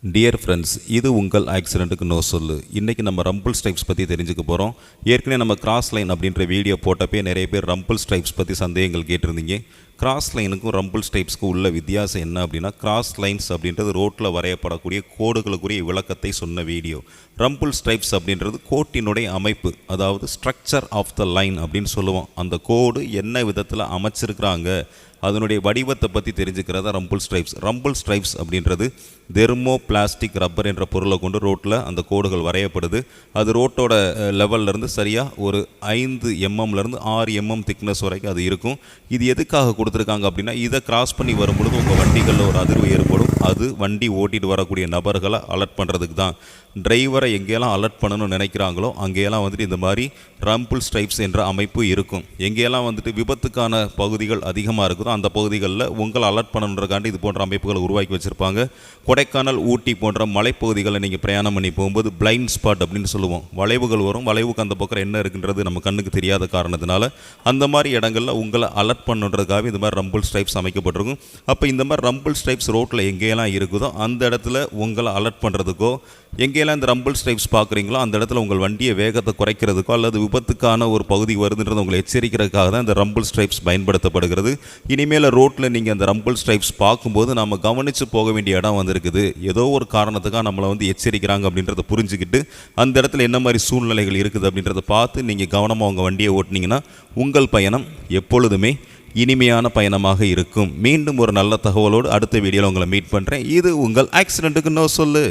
Dear friends, இது உங்கள் ஆக்சிடெண்ட்டுக்கு no சொல்லு. இன்றைக்கி நம்ம ரம்பிள் ஸ்ட்ரைப்ஸ் பற்றி தெரிஞ்சுக்க போகிறோம். ஏற்கனவே நம்ம கிராஸ் லைன் அப்படின்ற வீடியோ போட்டப்பே நிறைய பேர் ரம்பிள் ஸ்ட்ரைப்ஸ் பற்றி சந்தேகங்கள் கேட்டிருந்தீங்க. கிராஸ் லைனுக்கும் ரம்பிள் ஸ்ட்ரைப்ஸ்க்கும் உள்ள வித்தியாசம் என்ன அப்படின்னா, கிராஸ் லைன்ஸ் அப்படின்றது ரோட்டில் வரையப்படக்கூடிய கோடுகளுக்குரிய விளக்கத்தை சொன்ன வீடியோ. ரம்பிள் ஸ்ட்ரைப்ஸ் அப்படின்றது கோட்டினுடைய அமைப்பு, அதாவது ஸ்ட்ரக்சர் ஆஃப் த லைன் அப்படின்னு சொல்லுவோம். அந்த கோடு என்ன விதத்தில் அமைச்சிருக்கிறாங்க, அதனுடைய வடிவத்தை பற்றி தெரிஞ்சுக்கிறதா ரம்பிள் ஸ்ட்ரைப்ஸ். ரம்பிள் ஸ்ட்ரைப்ஸ் அப்படின்றது தெர்மோ பிளாஸ்டிக் ரப்பர் என்ற பொருளை கொண்டு ரோட்டில் அந்த கோடுகள் வரையப்படுது. அது ரோட்டோட லெவல்லேருந்து சரியாக ஒரு 5 mmலேருந்து 6 mm திக்னஸ் வரைக்கும் அது இருக்கும். இது எதுக்காக கொடுத்துருக்காங்க அப்படின்னா, இதை கிராஸ் பண்ணி வரும்பொழுது உங்கள் வண்டிகளில் ஒரு அதிர்வு ஏற்படும். அது வண்டி ஓட்டிட்டு வரக்கூடிய நபர்களை அலர்ட் பண்ணுறதுக்கு தான். டிரைவரை எங்கேயெல்லாம் அலர்ட் பண்ணணும்னு நினைக்கிறாங்களோ அங்கேயெல்லாம் வந்துட்டு இந்த மாதிரி ரம்பிள் ஸ்ட்ரைப்ஸ் என்ற அமைப்பு இருக்கும். எங்கேயெல்லாம் வந்துட்டு விபத்துக்கான பகுதிகள் அதிகமாக இருக்குதோ அந்த பகுதிகளில் உங்களை அலர்ட் பண்ணணுன்றக்காண்டி இது போன்ற அமைப்புகளை உருவாக்கி வச்சுருப்பாங்க. கொடைக்கானல், ஊட்டி போன்ற மலைப்பகுதிகளை நீங்கள் பிரயாணம் பண்ணி போகும்போது பிளைண்ட் ஸ்பாட் அப்படின்னு சொல்லுவோம். வளைவுகள் வரும், வளைவுக்கு அந்த பக்கம் என்ன இருக்குன்றது நம்ம கண்ணுக்கு தெரியாத காரணத்தினால அந்த மாதிரி இடங்களில் உங்களை அலர்ட் பண்ணுறதுக்காக இந்த மாதிரி ரம்பிள் ஸ்ட்ரைப்ஸ் அமைக்கப்பட்டிருக்கும். அப்போ இந்த மாதிரி ரம்பிள் ஸ்ட்ரைப்ஸ் ரோட்டில் எங்கேயெல்லாம் இருக்குதோ அந்த இடத்துல உங்களை அலர்ட் பண்ணுறதுக்கோ, எங்கேயெல்லாம் இந்த ரம்பிள் ஸ்ட்ரைப்ஸ் பார்க்குறீங்களோ அந்த இடத்துல உங்கள் வண்டியை வேகத்தை குறைக்கிறதுக்கோ அல்லது விபத்துக்கான ஒரு பகுதி வருதுன்றதை உங்களை எச்சரிக்கிறதுக்காக தான் இந்த ரம்பிள் ஸ்ட்ரைப்ஸ் பயன்படுத்தப்படுகிறது. இனிமேல் ரோட்டில் நீங்கள் அந்த ரம்பிள் ஸ்ட்ரைப்ஸ் பார்க்கும்போது நம்ம கவனித்து போக வேண்டிய இடம் வந்திருக்குது, ஏதோ ஒரு காரணத்துக்காக நம்மளை வந்து எச்சரிக்கிறாங்க அப்படின்றத புரிஞ்சுக்கிட்டு அந்த இடத்துல என்ன மாதிரி சூழ்நிலைகள் இருக்குது அப்படின்றத பார்த்து நீங்கள் கவனமாக உங்கள் வண்டியை ஓட்டினீங்கன்னா உங்கள் பயணம் எப்பொழுதுமே இனிமையான பயணமாக இருக்கும். மீண்டும் ஒரு நல்ல தகவலோடு அடுத்த வீடியோவில் உங்களை மீட் பண்ணுறேன். இது உங்கள் ஆக்சிடெண்ட்டுக்கு நோ சொல்லு.